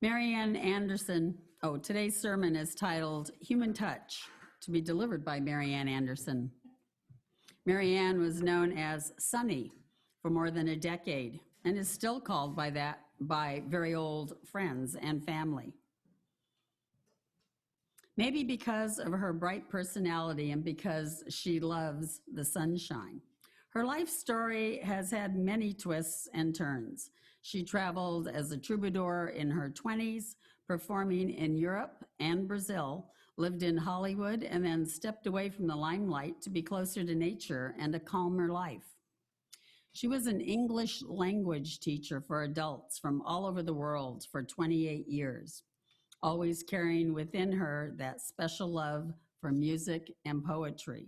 MaryAnne Anderson. Today's sermon is titled Human Touch, to be delivered by MaryAnne Anderson. MaryAnne was known as Sunny for more than a decade and is still called by that by very old friends and family. Maybe because of her bright personality and because she loves the sunshine. Her life story has had many twists and turns. She traveled as a troubadour in her 20s, performing in Europe and Brazil, lived in Hollywood, and then stepped away from the limelight to be closer to nature and a calmer life. She was an English language teacher for adults from all over the world for 28 years, always carrying within her that special love for music and poetry,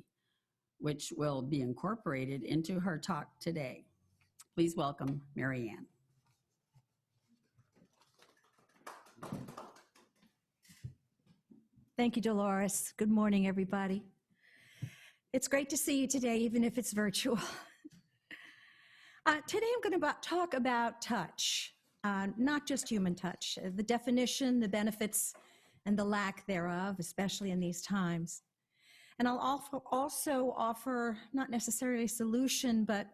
which will be incorporated into her talk today. Please welcome MaryAnne. Thank you, Dolores. Good morning, everybody. It's great to see you today, even if it's virtual. Today I'm going to talk about touch, not just human touch, the definition, the benefits, and the lack thereof, especially in these times. And I'll also offer not necessarily a solution, but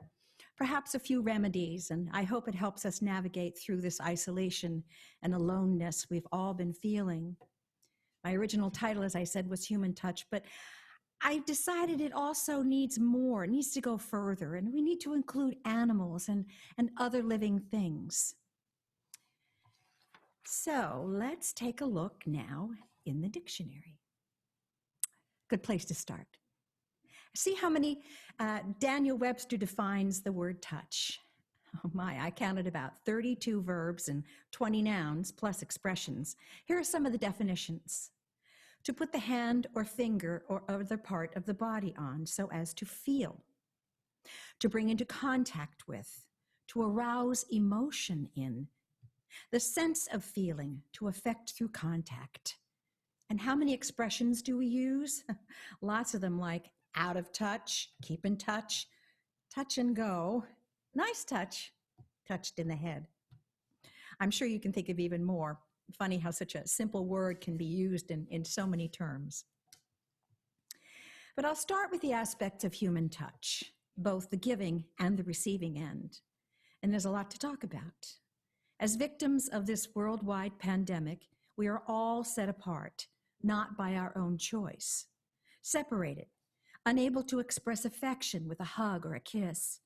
perhaps a few remedies, and I hope it helps us navigate through this isolation and aloneness we've all been feeling. My original title, as I said, was Human Touch, but I decided it also needs more, it needs to go further, and we need to include animals and other living things. So let's take a look now in the dictionary. Good place to start. See how many Daniel Webster defines the word touch. Oh my, I counted about 32 verbs and 20 nouns plus expressions. Here are some of the definitions. To put the hand or finger or other part of the body on so as to feel. To bring into contact with. To arouse emotion in. The sense of feeling, to affect through contact. And how many expressions do we use? Lots of them, like out of touch, keep in touch, touch and go, nice touch, touched in the head. I'm sure you can think of even more. Funny how such a simple word can be used in so many terms. But I'll start with the aspects of human touch, both the giving and the receiving end. And there's a lot to talk about. As victims of this worldwide pandemic, we are all set apart, not by our own choice, separated, unable to express affection with a hug or a kiss.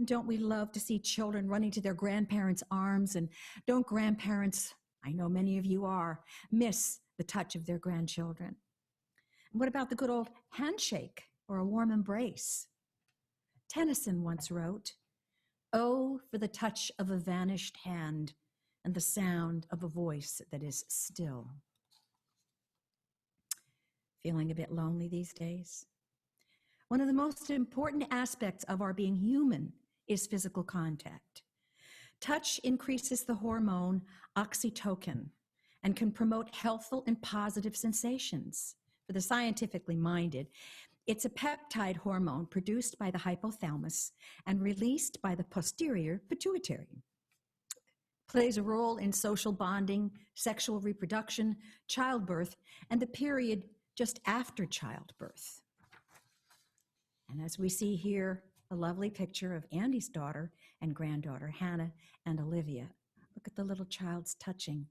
Don't we love to see children running to their grandparents' arms, and don't grandparents, I know many of you are, miss the touch of their grandchildren? What about the good old handshake or a warm embrace? Tennyson once wrote, "Oh, for the touch of a vanished hand and the sound of a voice that is still." Feeling a bit lonely these days? One of the most important aspects of our being human is physical contact. Touch increases the hormone oxytocin and can promote healthful and positive sensations. For the scientifically minded, it's a peptide hormone produced by the hypothalamus and released by the posterior pituitary. Plays a role in social bonding, sexual reproduction, childbirth, and the period just after childbirth. And as we see here, a lovely picture of Andy's daughter and granddaughter, Hannah and Olivia. Look at the little child's touching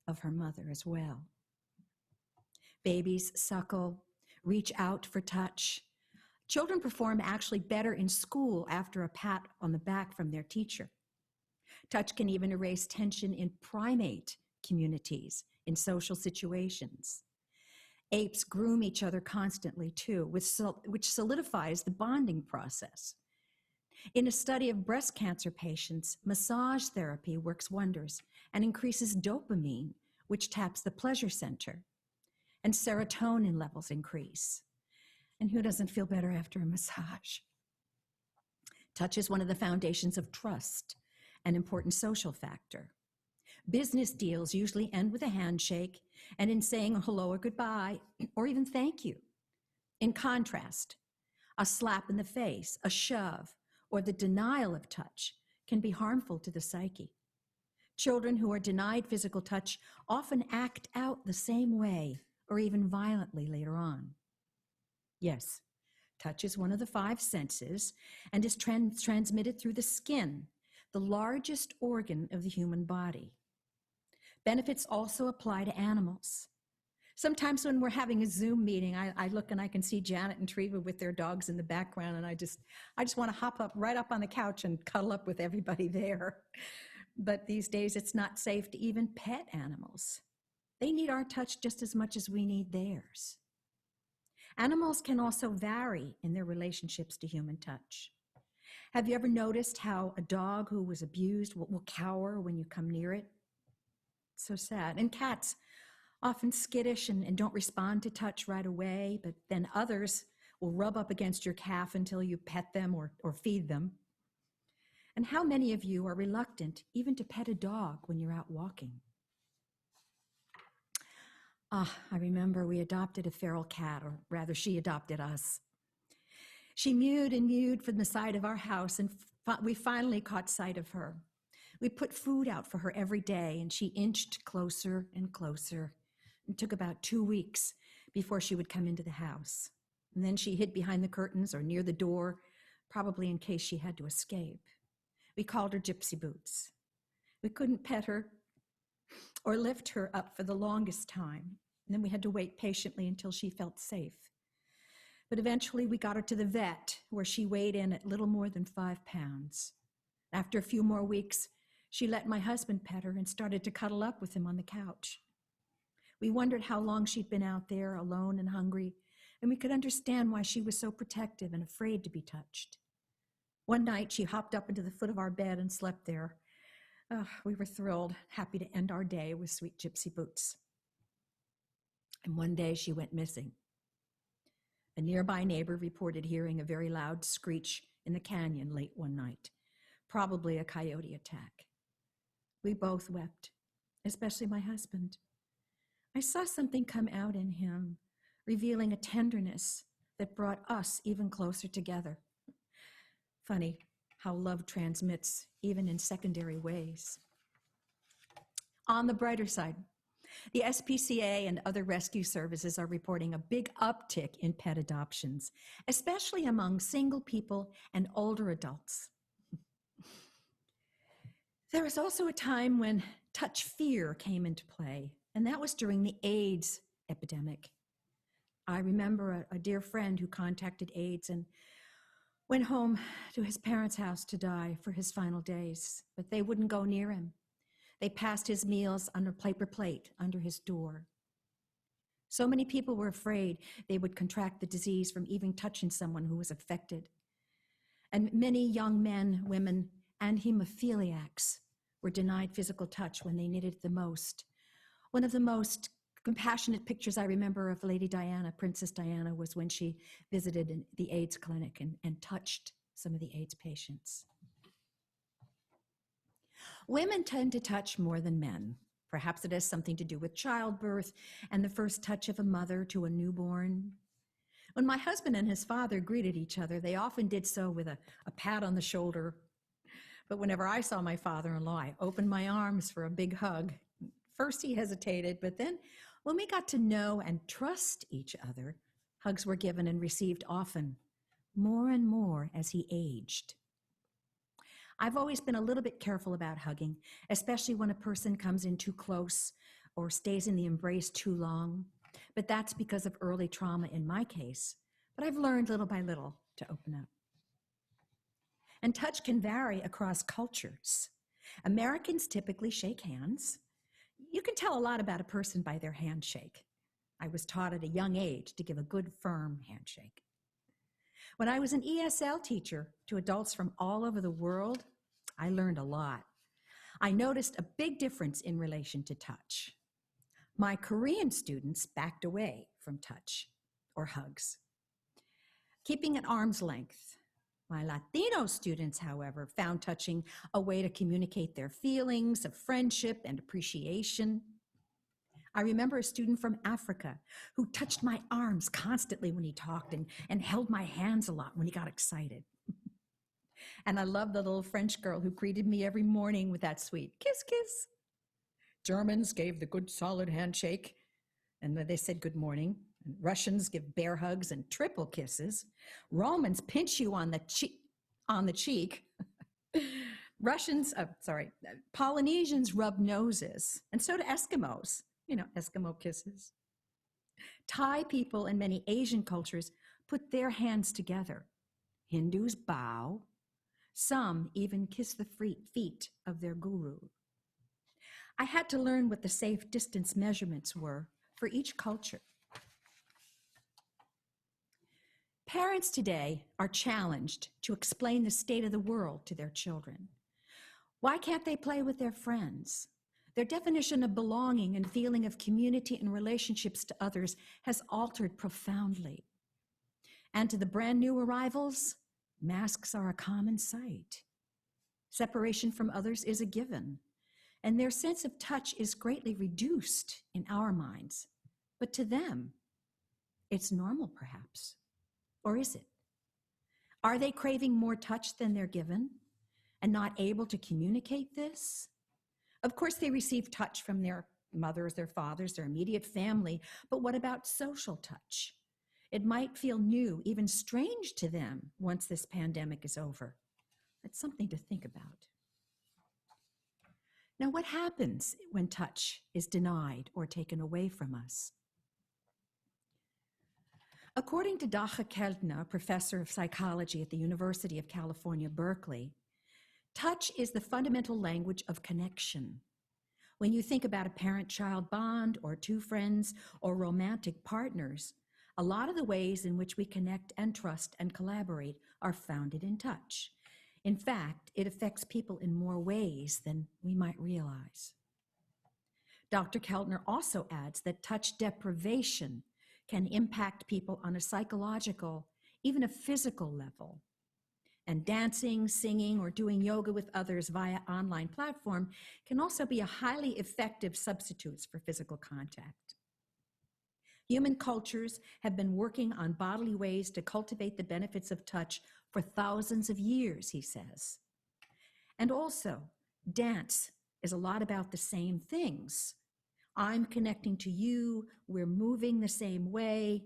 of her mother as well. Babies suckle, reach out for touch. Children perform actually better in school after a pat on the back from their teacher. Touch can even erase tension in primate communities in social situations. Apes groom each other constantly too, which solidifies the bonding process. In a study of breast cancer patients, massage therapy works wonders and increases dopamine, which taps the pleasure center, and serotonin levels increase. And who doesn't feel better after a massage? Touch is one of the foundations of trust, an important social factor. Business deals usually end with a handshake and in saying hello or goodbye, or even thank you. In contrast, a slap in the face, a shove, or the denial of touch can be harmful to the psyche. Children who are denied physical touch often act out the same way or even violently later on. Yes, touch is one of the five senses and is transmitted through the skin, the largest organ of the human body. Benefits also apply to animals. Sometimes when we're having a Zoom meeting, I look and I can see Janet and Treva with their dogs in the background, and I just want to hop up right up on the couch and cuddle up with everybody there. But these days, it's not safe to even pet animals. They need our touch just as much as we need theirs. Animals can also vary in their relationships to human touch. Have you ever noticed how a dog who was abused will cower when you come near it? So sad. And cats, often skittish and don't respond to touch right away, but then others will rub up against your calf until you pet them or feed them. And how many of you are reluctant even to pet a dog when you're out walking? I remember we adopted a feral cat, or rather she adopted us. She mewed and mewed from the side of our house, and we finally caught sight of her. We put food out for her every day, and she inched closer and closer. It took about 2 weeks before she would come into the house. And then she hid behind the curtains or near the door, probably in case she had to escape. We called her Gypsy Boots. We couldn't pet her or lift her up for the longest time. And then we had to wait patiently until she felt safe. But eventually we got her to the vet, where she weighed in at little more than 5 pounds. After a few more weeks, she let my husband pet her and started to cuddle up with him on the couch. We wondered how long she'd been out there alone and hungry, and we could understand why she was so protective and afraid to be touched. One night, she hopped up into the foot of our bed and slept there. We were thrilled, happy to end our day with sweet Gypsy Boots. And one day, she went missing. A nearby neighbor reported hearing a very loud screech in the canyon late one night, probably a coyote attack. We both wept, especially my husband. I saw something come out in him, revealing a tenderness that brought us even closer together. Funny how love transmits even in secondary ways. On the brighter side, the SPCA and other rescue services are reporting a big uptick in pet adoptions, especially among single people and older adults. There was also a time when touch fear came into play, and that was during the AIDS epidemic. I remember a dear friend who contacted AIDS and went home to his parents' house to die for his final days, but they wouldn't go near him. They passed his meals on a paper plate under his door. So many people were afraid they would contract the disease from even touching someone who was affected. And many young men, women, and hemophiliacs were denied physical touch when they needed it the most. One of the most compassionate pictures I remember of Lady Diana, Princess Diana, was when she visited the AIDS clinic and touched some of the AIDS patients. Women tend to touch more than men. Perhaps it has something to do with childbirth and the first touch of a mother to a newborn. When my husband and his father greeted each other, they often did so with a pat on the shoulder. But whenever I saw my father-in-law, I opened my arms for a big hug. First he hesitated, but then when we got to know and trust each other, hugs were given and received often, more and more as he aged. I've always been a little bit careful about hugging, especially when a person comes in too close or stays in the embrace too long. But that's because of early trauma in my case. But I've learned little by little to open up. And touch can vary across cultures. Americans typically shake hands. You can tell a lot about a person by their handshake. I was taught at a young age to give a good, firm handshake. When I was an ESL teacher to adults from all over the world, I learned a lot. I noticed a big difference in relation to touch. My Korean students backed away from touch or hugs, keeping at arm's length. My Latino students, however, found touching a way to communicate their feelings of friendship and appreciation. I remember a student from Africa who touched my arms constantly when he talked and held my hands a lot when he got excited. And I love the little French girl who greeted me every morning with that sweet kiss, kiss. Germans gave the good solid handshake, and they said good morning. And Russians give bear hugs and triple kisses. Romans pinch you on the cheek. Polynesians rub noses, and so do Eskimos. Eskimo kisses. Thai people and many Asian cultures put their hands together. Hindus bow. Some even kiss the feet of their guru. I had to learn what the safe distance measurements were for each culture. Parents today are challenged to explain the state of the world to their children. Why can't they play with their friends? Their definition of belonging and feeling of community and relationships to others has altered profoundly. And to the brand new arrivals, masks are a common sight. Separation from others is a given, and their sense of touch is greatly reduced in our minds. But to them, it's normal perhaps. Or is it? Are they craving more touch than they're given and not able to communicate this? Of course, they receive touch from their mothers, their fathers, their immediate family, but what about social touch? It might feel new, even strange to them once this pandemic is over. That's something to think about. Now, what happens when touch is denied or taken away from us? According to Dacha Keltner, professor of psychology at the University of California, Berkeley, touch is the fundamental language of connection. When you think about a parent-child bond or two friends or romantic partners, a lot of the ways in which we connect and trust and collaborate are founded in touch. In fact, it affects people in more ways than we might realize. Dr. Keltner also adds that touch deprivation can impact people on a psychological, even a physical level. And dancing, singing, or doing yoga with others via online platform can also be a highly effective substitute for physical contact. Human cultures have been working on bodily ways to cultivate the benefits of touch for thousands of years, he says. And also, dance is a lot about the same things. I'm connecting to you, we're moving the same way,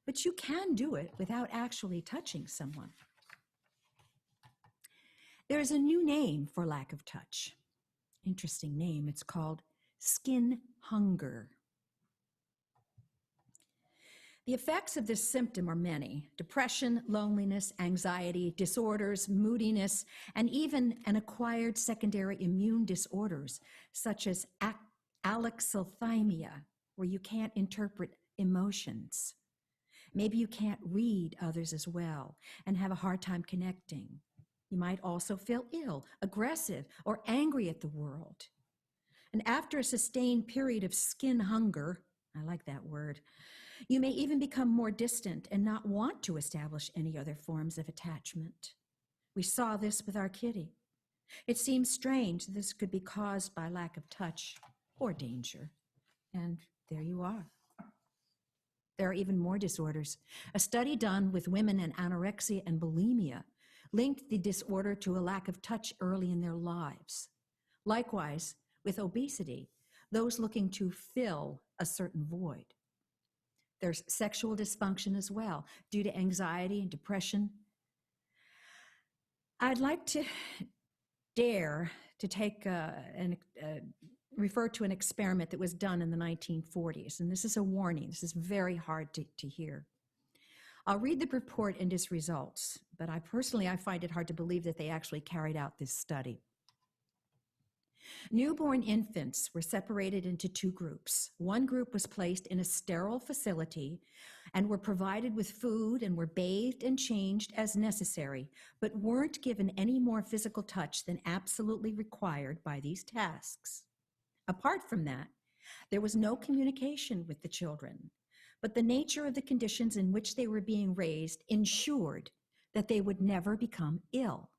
but you can do it without actually touching someone. There is a new name for lack of touch. Interesting name, it's called skin hunger. The effects of this symptom are many: depression, loneliness, anxiety, disorders, moodiness, and even an acquired secondary immune disorders, such as alexithymia, where you can't interpret emotions. Maybe you can't read others as well and have a hard time connecting. You might also feel ill, aggressive, or angry at the world. And after a sustained period of skin hunger, I like that word, you may even become more distant and not want to establish any other forms of attachment. We saw this with our kitty. It seems strange that this could be caused by lack of touch or danger. And there you are. There are even more disorders. A study done with women in anorexia and bulimia linked the disorder to a lack of touch early in their lives. Likewise, with obesity, those looking to fill a certain void. There's sexual dysfunction as well, due to anxiety and depression. I'd like to dare to take refer to an experiment that was done in the 1940s, and this is a warning. This is very hard to hear. I'll read the report and its results, but I find it hard to believe that they actually carried out this study. Newborn infants were separated into two groups. One group was placed in a sterile facility and were provided with food and were bathed and changed as necessary, but weren't given any more physical touch than absolutely required by these tasks. Apart from that, there was no communication with the children, but the nature of the conditions in which they were being raised ensured that they would never become ill.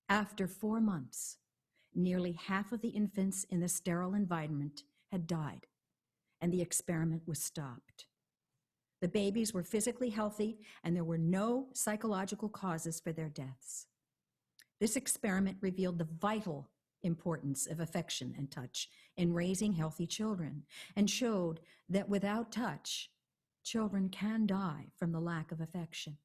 After 4 months, nearly half of the infants in the sterile environment had died, and the experiment was stopped. The babies were physically healthy, and there were no psychological causes for their deaths. This experiment revealed the vital importance of affection and touch in raising healthy children and showed that without touch, children can die from the lack of affection.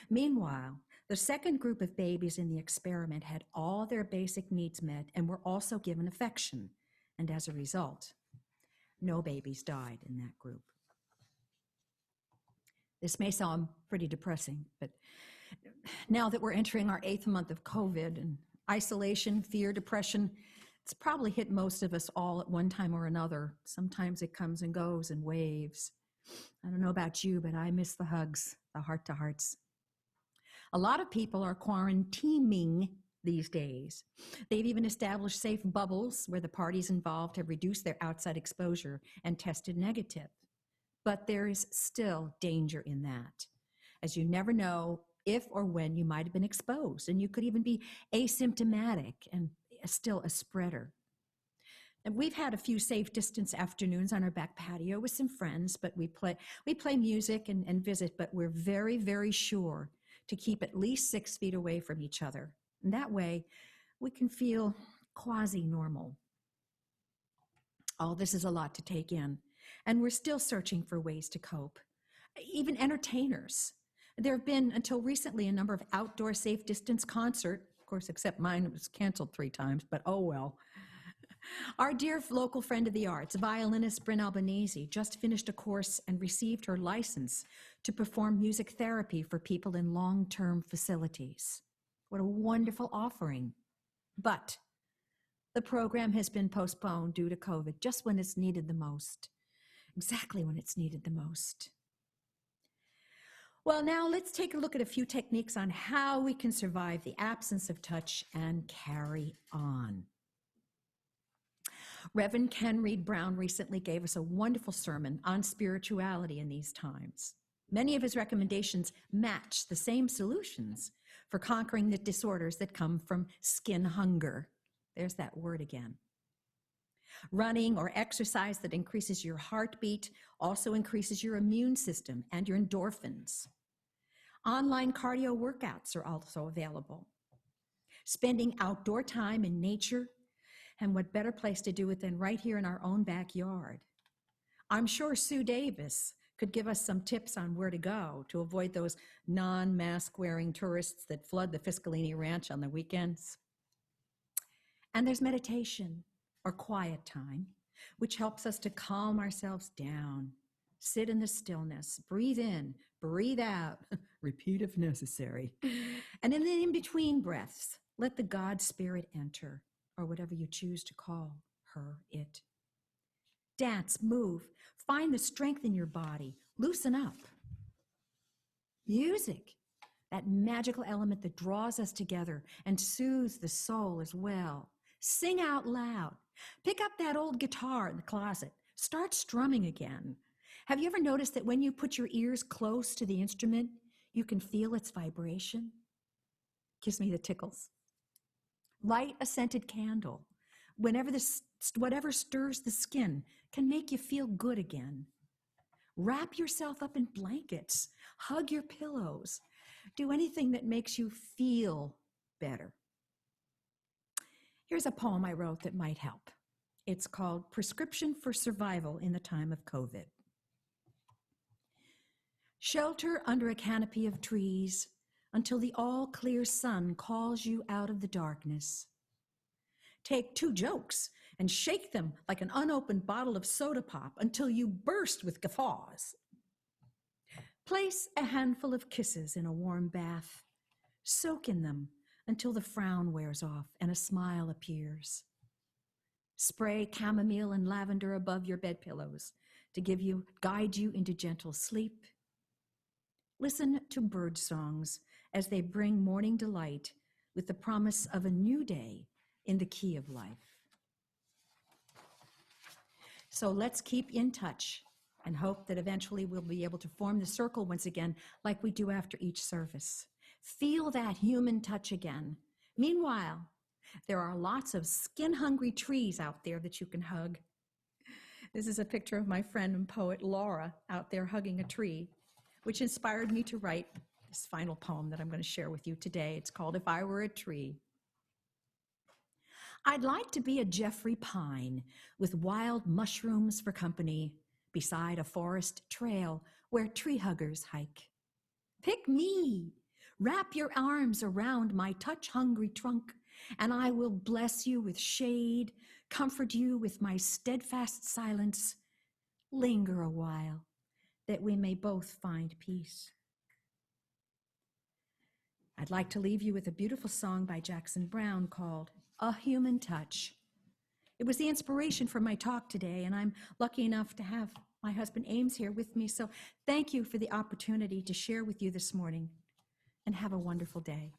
Meanwhile, the second group of babies in the experiment had all their basic needs met and were also given affection, and as a result, no babies died in that group. This may sound pretty depressing, but now that we're entering our 8th month of COVID and isolation, fear, depression, it's probably hit most of us all at one time or another. Sometimes it comes and goes in waves. I don't know about you, but I miss the hugs, the heart-to-hearts. A lot of people are quarantining these days. They've even established safe bubbles where the parties involved have reduced their outside exposure and tested negative. But there is still danger in that, as you never know if or when you might have been exposed, and you could even be asymptomatic and still a spreader. And we've had a few safe distance afternoons on our back patio with some friends, but we play music and visit, but we're very, very sure to keep at least 6 feet away from each other. And that way, we can feel quasi-normal. All this is a lot to take in, and we're still searching for ways to cope. Even entertainers. There have been, until recently, a number of outdoor safe distance concerts, of course, except mine was canceled 3 times, but oh well. Our dear local friend of the arts, violinist Bryn Albanese, just finished a course and received her license to perform music therapy for people in long-term facilities. What a wonderful offering. But the program has been postponed due to COVID, just when it's needed the most. Exactly when it's needed the most. Well, now let's take a look at a few techniques on how we can survive the absence of touch and carry on. Reverend Ken Reed Brown recently gave us a wonderful sermon on spirituality in these times. Many of his recommendations match the same solutions for conquering the disorders that come from skin hunger. There's that word again. Running or exercise that increases your heartbeat also increases your immune system and your endorphins. Online cardio workouts are also available. Spending outdoor time in nature, and what better place to do it than right here in our own backyard. I'm sure Sue Davis could give us some tips on where to go to avoid those non-mask wearing tourists that flood the Fiscalini Ranch on the weekends. And there's meditation or quiet time, which helps us to calm ourselves down, sit in the stillness, breathe in, breathe out, repeat if necessary. And in the in-between breaths, let the God Spirit enter, or whatever you choose to call her, it. Dance, move, find the strength in your body, loosen up. Music, that magical element that draws us together and soothes the soul as well. Sing out loud. Pick up that old guitar in the closet. Start strumming again. Have you ever noticed that when you put your ears close to the instrument, you can feel its vibration? Gives me the tickles. Light a scented candle. Whatever stirs the skin can make you feel good again. Wrap yourself up in blankets. Hug your pillows. Do anything that makes you feel better. Here's a poem I wrote that might help. It's called Prescription for Survival in the Time of COVID. Shelter under a canopy of trees until the all-clear sun calls you out of the darkness. Take 2 jokes and shake them like an unopened bottle of soda pop until you burst with guffaws. Place a handful of kisses in a warm bath. Soak in them until the frown wears off and a smile appears. Spray chamomile and lavender above your bed pillows to guide you into gentle sleep. Listen to bird songs as they bring morning delight with the promise of a new day in the key of life. So let's keep in touch and hope that eventually we'll be able to form the circle once again like we do after each service. Feel that human touch again. Meanwhile, there are lots of skin-hungry trees out there that you can hug. This is a picture of my friend and poet Laura out there hugging a tree, which inspired me to write this final poem that I'm going to share with you today. It's called If I Were a Tree. I'd like to be a Jeffrey Pine with wild mushrooms for company beside a forest trail where tree huggers hike. Pick me. Wrap your arms around my touch-hungry trunk, and I will bless you with shade, comfort you with my steadfast silence. Linger a while, that we may both find peace. I'd like to leave you with a beautiful song by Jackson Browne called A Human Touch. It was the inspiration for my talk today, and I'm lucky enough to have my husband Ames here with me. So thank you for the opportunity to share with you this morning, and have a wonderful day.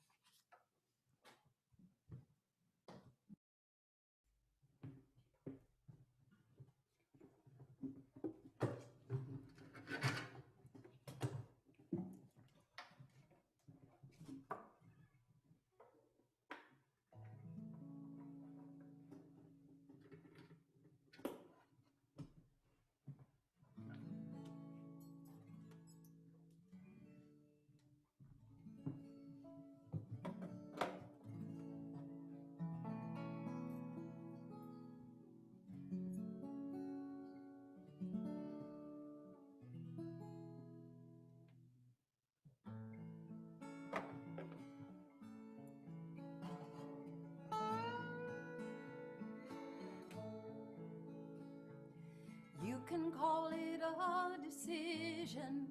You can call it a decision.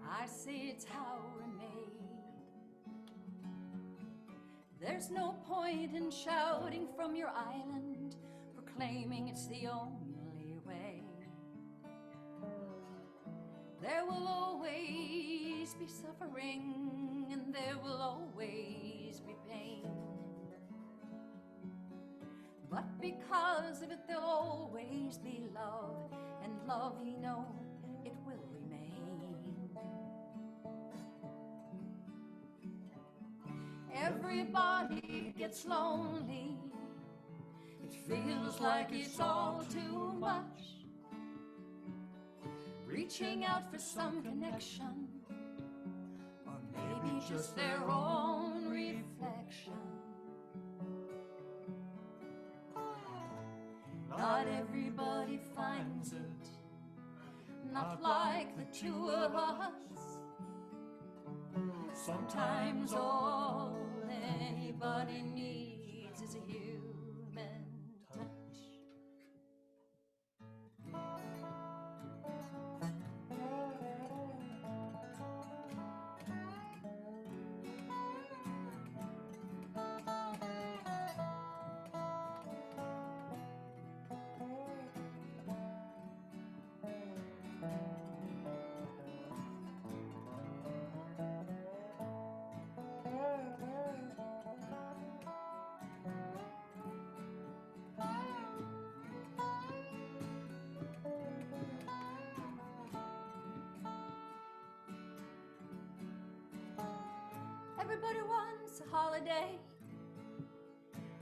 I say it's how we're made. There's no point in shouting from your island, proclaiming it's the only way. There will always be suffering, and there will always be pain. But because of it, there'll always be love, and love, you know, it will remain. Everybody gets lonely. It feels like it's all too much. Reaching out for some connection, or maybe just their own reflection. Not everybody finds it, not like the two of us. Sometimes all anybody needs is a human touch. Everybody wants a holiday.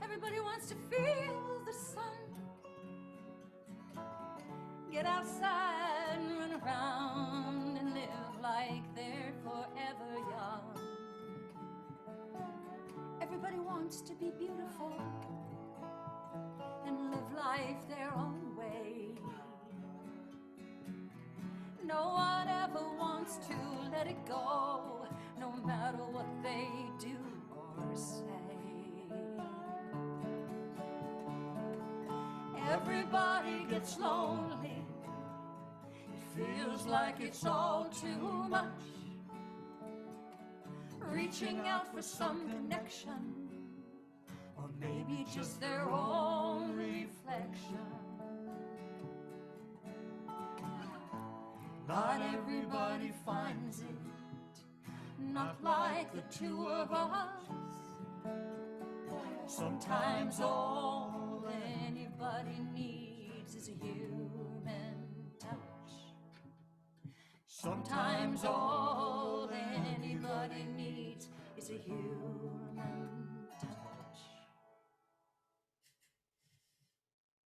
Everybody wants to feel the sun. Get outside and run around and live like they're forever young. Everybody wants to be beautiful and live life their own way. No one ever wants to let it go, no matter what they do or say. Everybody gets lonely. It feels like it's all too much. Reaching out for some connection, or maybe just their own reflection. Not everybody finds it, not like the two of us. Sometimes all anybody needs is a human touch. Sometimes all anybody needs is a human